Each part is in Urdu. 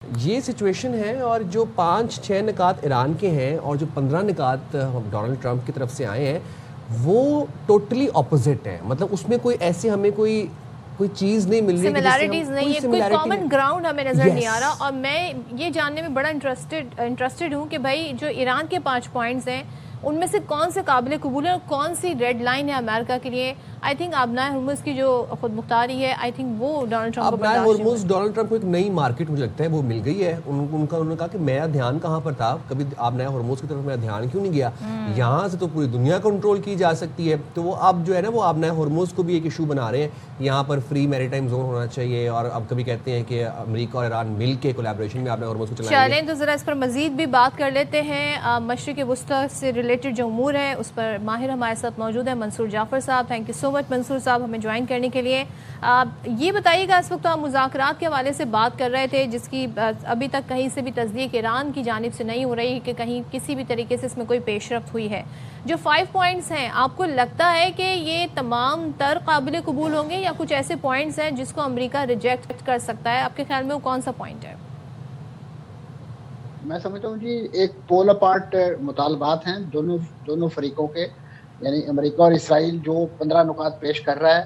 یہ سچویشن ہے، اور جو 5-6 نکات ایران کے ہیں اور جو 15 نکات ڈونلڈ ٹرمپ کی طرف سے آئے ہیں وہ ٹوٹلی اپوزٹ ہیں. مطلب اس میں کوئی ایسے ہمیں کوئی چیز نہیں مل رہی، سملیرٹیز نہیں ہے، کوئی کامن گراؤنڈ ہمیں نظر نہیں آ رہا. اور میں یہ جاننے میں بڑا انٹرسٹڈ ہوں کہ بھائی جو ایران کے 5 پوائنٹس ہیں ان میں سے کون سے قابل قبول ہے اور کون سی ریڈ لائن ہے امریکہ کے لیے. آئی تھنک آبنائے ہرمز کی جو خود مختاری ہے، آئی تھنک وہ ڈونلڈ ٹرمپ کو آبنائے ہرمز ڈونلڈ ٹرمپ کو ایک نئی مارکیٹ مجھے لگتا ہے وہ مل گئی ہے. انہوں نے کہا کہ میرا دھیان کہاں پر تھا، کبھی آبنائے ہرمز کی طرف میرا دھیان کیوں نہیں گیا، یہاں سے تو پوری دنیا کنٹرول کی جا سکتی ہے. تو وہ اب جو ہے نا وہ آبنائے ہرمز کو بھی ایک ایشو بنا رہے ہیں، یہاں پر فری میری ٹائم زون ہونا چاہیے. اور اب کبھی کہتے ہیں کہ امریکہ اور ایران مل کے کولیبریشن میں آبنائے ہرمز کو چلائیں گے. چلیں تو ذرا اس پر مزید بھی بات کر لیتے ہیں. مشرق وسطیٰ سے ریلیٹڈ جو امور ہے اس پر ماہر ہمارے ساتھ موجود ہے منصور جعفر صاحب. تھینک یو سو مچ منصور صاحب ہمیں جوائن کرنے کے لیے. یہ بتائیے گا، اس وقت ہم مذاکرات کے حوالے سے بات کر رہے تھے جس کی ابھی تک کہیں سے بھی تصدیق ایران کی جانب سے نہیں ہو رہی کہ کہیں کسی بھی طریقے سے اس میں کوئی پیش رفت ہوئی ہے. جو 5 پوائنٹس ہیں، آپ کو لگتا ہے کہ یہ تمام تر قابل قبول ہوں گے یا کچھ ایسے پوائنٹس ہیں جس کو امریکہ ریجیکٹ کر سکتا ہے؟ آپ کے خیال میں وہ کون سا پوائنٹ ہے؟ میں سمجھتا ہوں جی ایک پول اپارٹ مطالبات ہیں دونوں فریقوں کے، یعنی امریکہ اور اسرائیل جو 15 نکات پیش کر رہا ہے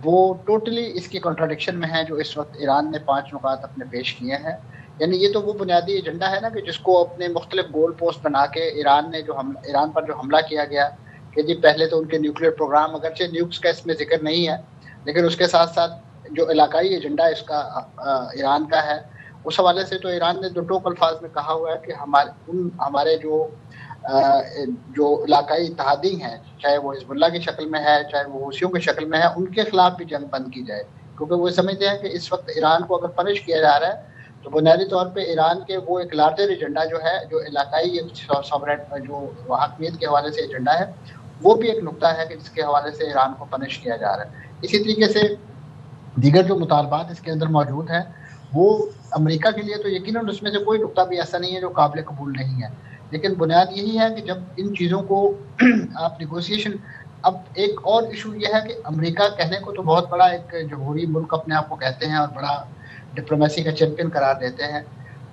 وہ ٹوٹلی اس کی کنٹراڈکشن میں ہے جو اس وقت ایران نے 5 نکات اپنے پیش کیے ہیں. یعنی یہ تو وہ بنیادی ایجنڈا ہے نا کہ جس کو اپنے مختلف گول پوسٹ بنا کے ایران پر جو حملہ کیا گیا کہ جی پہلے تو ان کے نیوکلیئر پروگرام، اگرچہ نیوکس کا اس میں ذکر نہیں ہے لیکن اس کے ساتھ ساتھ جو علاقائی ایجنڈا اس کا ایران کا ہے، اس حوالے سے تو ایران نے 2 ٹوک الفاظ میں کہا ہوا ہے کہ ہمارے جو علاقائی اتحادی ہیں، چاہے وہ حزب اللہ کی شکل میں ہے چاہے وہ حوثیوں کی شکل میں ہے، ان کے خلاف بھی جنگ بند کی جائے. کیونکہ وہ سمجھتے ہیں کہ اس وقت ایران کو اگر پنش کیا جا رہا ہے تو بنیادی طور پہ ایران کے وہ ایک لارجر ایجنڈا جو ہے، جو علاقائی جو حاکمیت کے حوالے سے ایجنڈا ہے، وہ بھی ایک نقطہ ہے کہ جس کے حوالے سے ایران کو پنش کیا جا رہا ہے. اسی طریقے سے دیگر جو مطالبات اس کے اندر موجود ہیں وہ امریکہ کے لیے تو یقیناً اس میں سے کوئی نقطہ بھی ایسا نہیں ہے جو قابل قبول نہیں ہے. لیکن بنیاد یہی ہے کہ جب ان چیزوں کو آپ نیگوسیشن، اب ایک اور ایشو یہ ہے کہ امریکہ کہنے کو تو بہت بڑا ایک جمہوری ملک اپنے آپ کو کہتے ہیں اور بڑا ڈپلومیسی کا چیمپئن قرار دیتے ہیں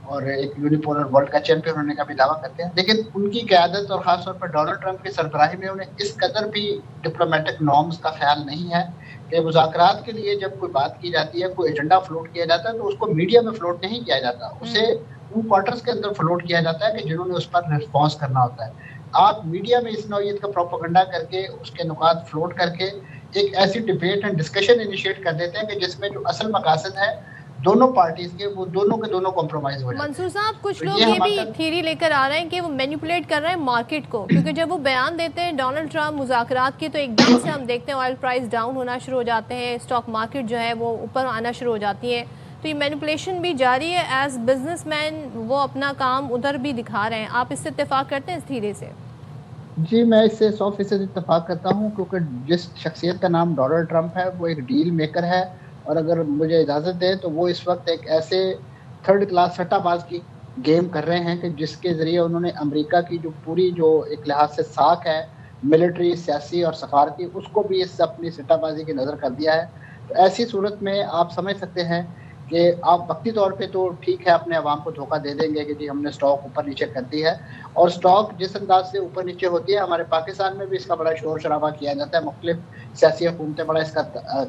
اور ایک یونیپولر ورلڈ کا چیمپئن ہونے کا بھی دعویٰ کرتے ہیں، لیکن ان کی قیادت اور خاص طور پر ڈونلڈ ٹرمپ کی سربراہی میں انہیں اس قدر بھی ڈپلومیٹک نارمز کا خیال نہیں ہے کہ مذاکرات کے لیے جب کوئی بات کی جاتی ہے، کوئی ایجنڈا فلوٹ کیا جاتا ہے تو اس کو میڈیا میں فلوٹ نہیں کیا جاتا، اسے ان کوارٹرز کے اندر فلوٹ کیا جاتا ہے کہ جنہوں نے اس پر ریسپانس کرنا ہوتا ہے. آپ میڈیا میں اس نوعیت کا پروپیگنڈا کر کے اس کے نکات فلوٹ کر کے ایک ایسی ڈبیٹ اینڈ ڈسکشن انیشیٹ کر دیتے ہیں کہ جس میں جو اصل مقاصد ہے دونوں پارٹیز کے وہ دونوں کے دونوں کمپرومائز ہو جاتے ہیں. منصور صاحب کچھ لوگ یہ بھی تھیوری لے کر آ رہے ہیں کہ وہ مینیپولیٹ کر رہے ہیں مارکیٹ کو، کیونکہ جب وہ بیان دیتے ہیں ڈونلڈ ٹرمپ مذاکرات کی تو ایک دم سے ہم دیکھتے ہیں آئل پرائز ڈاؤن ہونا شروع ہو جاتے ہیں، اسٹاک مارکیٹ جو ہے وہ اوپر آنا شروع ہو جاتی ہے. تو یہ مینیپولیشن بھی جاری ہے. ایز بزنس مین وہ اپنا کام ادھر بھی دکھا رہے ہیں. آپ اس سے اتفاق کرتے ہیں اس تھیوری سے؟ جی میں اس سے 100% اتفاق کرتا ہوں، کیونکہ جس شخصیت کا نام ڈونلڈ ٹرمپ ہے وہ ایک ڈیل میکر ہے، اور اگر مجھے اجازت دے تو وہ اس وقت ایک ایسے 3rd کلاس سٹہ باز کی گیم کر رہے ہیں کہ جس کے ذریعے انہوں نے امریکہ کی جو پوری جو ایک لحاظ سے ساکھ ہے ملٹری، سیاسی اور سفارتی، اس کو بھی اس اپنی سٹہ بازی کی نظر کر دیا ہے. تو ایسی صورت میں آپ سمجھ سکتے ہیں کہ آپ وقتی طور پہ تو ٹھیک ہے اپنے عوام کو دھوکہ دے دیں گے کہ جی ہم نے اسٹاک اوپر نیچے کر دی ہے، اور اسٹاک جس انداز سے اوپر نیچے ہوتی ہے، ہمارے پاکستان میں بھی اس کا بڑا شور شرابہ کیا جاتا ہے، مختلف سیاسی حکومتیں بڑا اس کا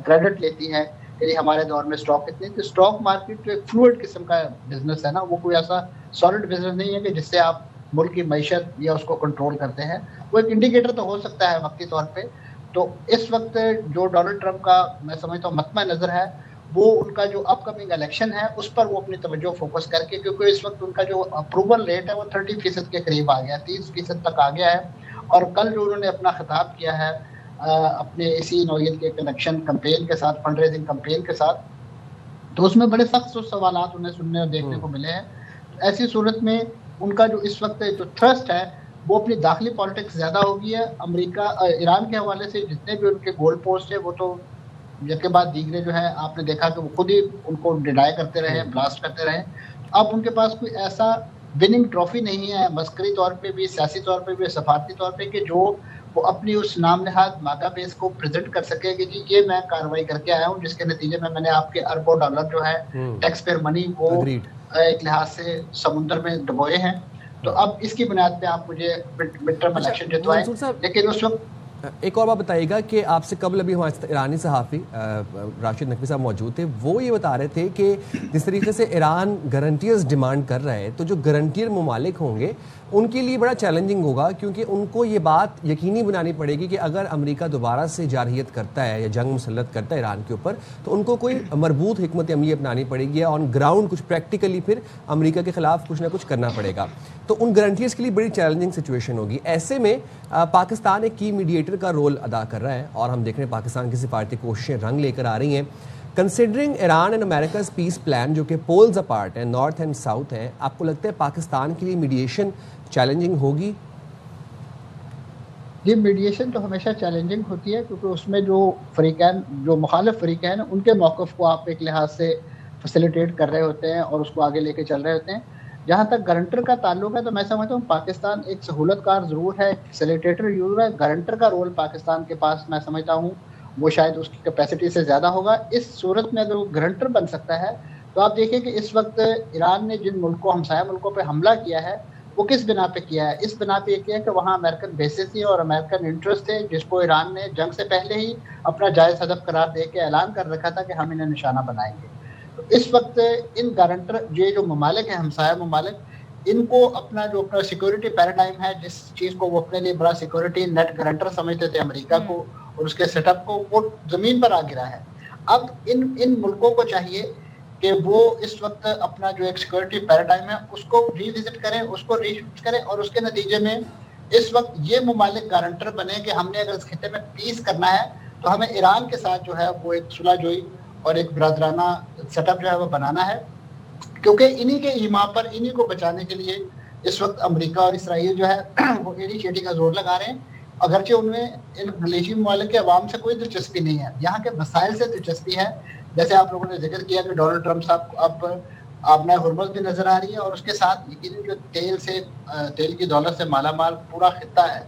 کریڈٹ لیتی ہیں کہ جی ہمارے دور میں اسٹاک کتنے. تو اسٹاک مارکیٹ جو ایک فلوئڈ قسم کا بزنس ہے نا، وہ کوئی ایسا سالڈ بزنس نہیں ہے کہ جس سے آپ ملک کی معیشت یا اس کو کنٹرول کرتے ہیں. وہ ایک انڈیکیٹر تو ہو سکتا ہے وقتی طور پہ. تو اس وقت جو ڈونلڈ ٹرمپ کا میں سمجھتا ہوں مطمع نظر ہے وہ ان کا جو اپ کمنگ الیکشن ہے اس پر وہ اپنی توجہ فوکس کر کے، کیونکہ اس وقت ان کا جو اپروول ریٹ ہے وہ 30% کے قریب آ گیا، 30% تک آ گیا ہے. اور کل جو انہوں نے اپنا خطاب کیا ہے اپنے اسی نوعیت کے کنیکشن کمپین کے ساتھ، فنڈ ریزنگ کمپین کے ساتھ، تو اس میں بڑے سخت سوالات انہیں سننے اور دیکھنے کو ملے ہیں. ایسی صورت میں ان کا جو اس وقت جو تھرسٹ ہے وہ اپنی داخلی پالیٹکس زیادہ ہوگی ہے. امریکہ ایران کے حوالے سے جتنے بھی ان کے گول پوسٹ ہیں وہ تو یک کے بعد دیگرے جو ہے آپ نے دیکھا کہ وہ خود ہی ان کو ڈینائی کرتے رہے، بلاسٹ کرتے رہے. اب ان کے پاس کوئی ایسا وننگ ٹرافی نہیں ہے مسکری طور پہ بھی، سیاسی طور پہ بھی، سفارتی طور پہ، کہ جو وہ اپنی اس نام نہاد ماگا بیس کو پریزنٹ کر سکے کہ جی یہ میں کارروائی کر کے آیا ہوں جس کے نتیجے میں نے آپ کے اربوں ڈالر جو ہے ٹیکس پیئر منی کو ایک لحاظ سے سمندر میں ڈبوئے ہیں. تو اب اس کی بنیاد پہ آپ مجھے مڈ ٹرم الیکشن جتوائیں, لیکن اس وقت ایک اور بات بتائیے گا کہ آپ سے قبل ابھی ہمارے ایرانی صحافی راشد نقوی صاحب موجود تھے, وہ یہ بتا رہے تھے کہ جس طریقے سے ایران گارنٹیز ڈیمانڈ کر رہا ہے تو جو گارنٹیئر ممالک ہوں گے ان کے لیے بڑا چیلنجنگ ہوگا, کیونکہ ان کو یہ بات یقینی بنانی پڑے گی کہ اگر امریکہ دوبارہ سے جارحیت کرتا ہے یا جنگ مسلط کرتا ہے ایران کے اوپر تو ان کو کوئی مربوط حکمت عملی اپنانی پڑے گی, آن گراؤنڈ کچھ پریکٹیکلی پھر امریکہ کے خلاف کچھ نہ کچھ کرنا پڑے گا. تو ان گارنٹیز کے لیے بڑی چیلنجنگ سچویشن ہوگی. ایسے میں پاکستان ایک کی میڈیٹر کا رول ادا کر رہا ہے اور ہم دیکھ رہے ہیں پاکستان کی سفارتی کوششیں رنگ لے کر آ رہی ہیں. Considering Iran and Americas piece plan جو کہ پولز اپارٹ ہیں, نارتھ اینڈ ساؤتھ ہیں, آپ کو لگتا ہے پاکستان کے لیے میڈیشن چیلنجنگ ہوگی؟ یہ میڈیشن تو ہمیشہ چیلنجنگ ہوتی ہے, کیونکہ اس میں جو فریقین, جو مخالف فریقین ہیں, ان کے موقف کو آپ ایک لحاظ سے فیسیلیٹیٹ کر رہے ہوتے ہیں اور اس کو آگے لے کے چل رہے ہوتے ہیں. جہاں تک گارنٹر کا تعلق ہے تو میں سمجھتا ہوں پاکستان ایک سہولت کار ضرور ہے, فیسیلیٹیٹر ضرور ہے. گارنٹر کا رول پاکستان کے پاس میں سمجھتا ہوں وہ شاید اس کی کیپیسٹی سے زیادہ ہوگا. اس صورت میں اگر وہ گارنٹر بن سکتا ہے تو آپ دیکھیں کہ اس وقت ایران نے جن ملکوں, ہمسایہ ملکوں پہ حملہ کیا ہے وہ کس بنا پہ کیا ہے؟ اس بنا پہ یہ کیا ہے کہ وہاں امریکن بیسز تھی اور امریکن انٹرسٹ تھے, جس کو ایران نے جنگ سے پہلے ہی اپنا جائز ہدف قرار دے کے اعلان کر رکھا تھا کہ ہم انہیں نشانہ بنائیں گے. تو اس وقت ان گارنٹر, یہ جو ممالک ہیں ہمسایہ ممالک, ان کو اپنا جو اپنا سیکورٹی پیراڈائم ہے, جس چیز کو وہ اپنے لیے بڑا سیکورٹی نیٹ گارنٹر سمجھتے تھے امریکہ کو اور اس کے سیٹ اپ کو, وہ زمین پر آ گرا ہے. اب ان ملکوں کو چاہیے کہ وہ اس وقت اپنا جو ایک سیکورٹی پیراڈائم ہے اس کو ری وزٹ کریں, اس کو ری شفٹ کریں, اور اس کے نتیجے میں اس وقت یہ ممالک گارنٹر بنے کہ ہم نے اگر اس خطے میں پیس کرنا ہے تو ہمیں ایران کے ساتھ جو ہے وہ ایک صلح جوئی اور ایک برادرانہ سیٹ اپ جو ہے وہ بنانا ہے. کیونکہ انہی کے ایما پر, انہی کو بچانے کے لیے اس وقت امریکہ اور اسرائیل جو ہے وہ ایڑی چیٹی کا زور لگا رہے ہیں, اگرچہ ان میں ان ملیشی ممالک کے عوام سے کوئی دلچسپی نہیں ہے, یہاں کے وسائل سے دلچسپی ہے. جیسے آپ لوگوں نے ذکر کیا کہ ڈونلڈ ٹرمپ صاحب کو اب آبنہ ہرمز بھی نظر آ رہی ہے, اور اس کے ساتھ یقیناً جو تیل کی دولت سے مالا مال پورا خطہ ہے,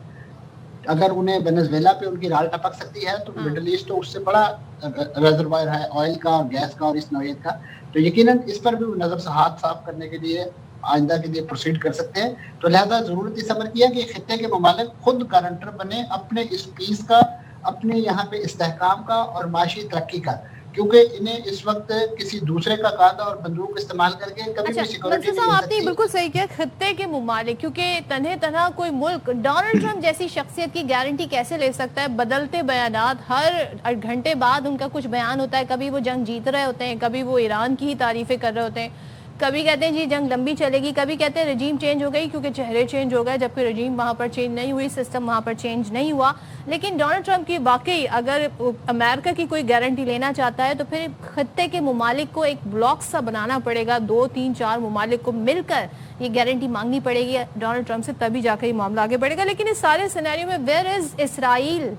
اگر انہیں وینزویلا پہ ان کی رال ٹپک سکتی ہے تو مڈل ایسٹ تو اس سے بڑا ریزروائر ہے آئل کا اور گیس کا اور اس نوعیت کا, تو یقیناً اس پر بھی وہ نظر سے ہاتھ صاف کرنے کے لیے آئندہ کے لیے پروسیڈ کر سکتے ہیں. تو لہذا ضرورت اس امر کیا کہ خطے کے ممالک خود گارنٹر بنے اپنے اس پیس کا, اپنے یہاں پہ استحکام کا اور معاشی ترقی کا, کیونکہ انہیں اس وقت کسی دوسرے کا قادہ اور بندوق استعمال کر کے کبھی بھی سیکورٹی نہیں. آپ نے بالکل صحیح کیا, خطے کے ممالک, کیونکہ تنہا کوئی ملک ڈونلڈ ٹرمپ جیسی شخصیت کی گارنٹی کیسے لے سکتا ہے؟ بدلتے بیانات, ہر گھنٹے بعد ان کا کچھ بیان ہوتا ہے, کبھی وہ جنگ جیت رہے ہوتے ہیں, کبھی وہ ایران کی ہی تعریفیں کر رہے ہوتے ہیں, کبھی کہتے ہیں جی جنگ لمبی چلے گی, کبھی کہتے ہیں رجیم چینج ہو گئی کیونکہ چہرے چینج ہو گئے, جبکہ رجیم وہاں پر چینج نہیں ہوئی, سسٹم وہاں پر چینج نہیں ہوا. لیکن ڈونلڈ ٹرمپ کی واقعی اگر امریکہ کی کوئی گارنٹی لینا چاہتا ہے تو پھر خطے کے ممالک کو ایک بلاک سا بنانا پڑے گا, 2 3 4 ممالک کو مل کر یہ گارنٹی مانگنی پڑے گی ڈونلڈ ٹرمپ سے, تبھی جا کر یہ معاملہ آگے بڑھے گا. لیکن اس سارے سینیریو میں where is Israel?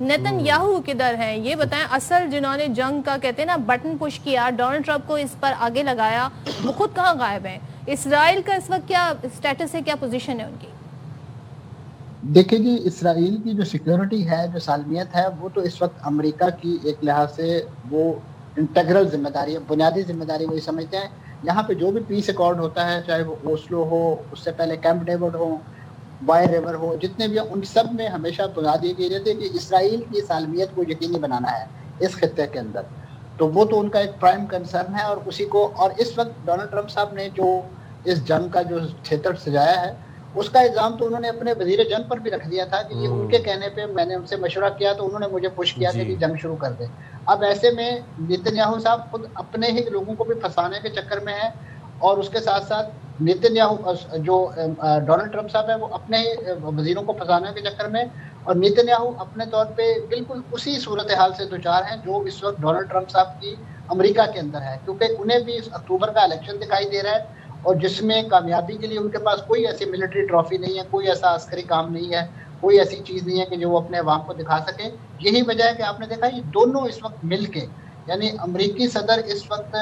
Nitin Yahoo کدھر ہیں؟ یہ بتائیں, اصل جنہوں نے جنگ کا کہتے ہیں نا بٹن پش کیا, ڈونلڈ ٹرمپ کو اس پر آگے لگایا, وہ خود کہاں غائب ہیں؟ اسرائیل کا اس وقت کیا اسٹیٹس ہے, کیا پوزیشن ہے ان کی؟ دیکھیں جی, اسرائیل کی جو سیکیورٹی ہے, جو سالمیت ہے, وہ تو اس وقت امریکہ کی ایک لحاظ سے وہ انٹیگرل ذمہ داری ہے, بنیادی ذمہ داری وہی سمجھتے ہیں. یہاں پہ جو بھی پیس ایکارڈ ہوتا ہے, چاہے وہ اوسلو ہو, اس سے پہلے کیمپ ڈیوڈ ہو, وائر ریور ہو, جتنے بھی ان سب میں ہمیشہ بنیاد یہ کی جاتی ہے کہ اسرائیل کی سالمیت کو یقینی بنانا ہے اس خطے کے اندر. تو وہ تو ان کا ایک پرائم کنسرن ہے, اور اسی کو, اور اس وقت ڈونلڈ ٹرمپ صاحب نے جو اس جنگ کا جو چھیتر سجایا ہے اس کا الزام تو انہوں نے اپنے وزیر جنگ پر بھی رکھ دیا تھا کہ یہ ان کے کہنے پہ میں نے ان سے مشورہ کیا تو انہوں نے مجھے پش کیا کہ جنگ شروع کر دیں. اب ایسے میں نیتن یاہو صاحب خود اپنے ہی لوگوں کو بھی پھنسانے کے چکر میں ہیں, اور اس کے ساتھ ساتھ نیتن یاہو جو ڈونلڈ ٹرمپ صاحب ہیں وہ اپنے ہی وزیروں کو پھنسانے کے چکر میں, اور نیتن یاہو اپنے طور پہ بالکل اسی صورتحال سے دوچار ہیں جو اس وقت ڈونلڈ ٹرمپ صاحب کی امریکہ کے اندر ہے, کیونکہ انہیں بھی اکتوبر کا الیکشن دکھائی دے رہا ہے, اور جس میں کامیابی کے لیے ان کے پاس کوئی ایسی ملٹری ٹرافی نہیں ہے, کوئی ایسا عسکری کام نہیں ہے, کوئی ایسی چیز نہیں ہے کہ جو وہ اپنے عوام کو دکھا سکیں. یہی وجہ ہے کہ آپ نے دیکھا یہ دونوں اس وقت مل کے, یعنی امریکی صدر اس وقت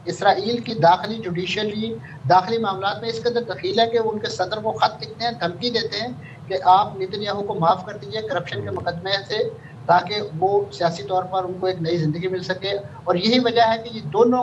اسرائیل کی داخلی جوڈیشلی داخلی معاملات میں اس قدر دخیل ہے کہ وہ ان کے صدر کو خط لکھتے ہیں, دھمکی دیتے ہیں کہ آپ نیتن یاہو کو معاف کر دیجیے کرپشن کے مقدمے سے, تاکہ وہ سیاسی طور پر ان کو ایک نئی زندگی مل سکے. اور یہی وجہ ہے کہ یہ دونوں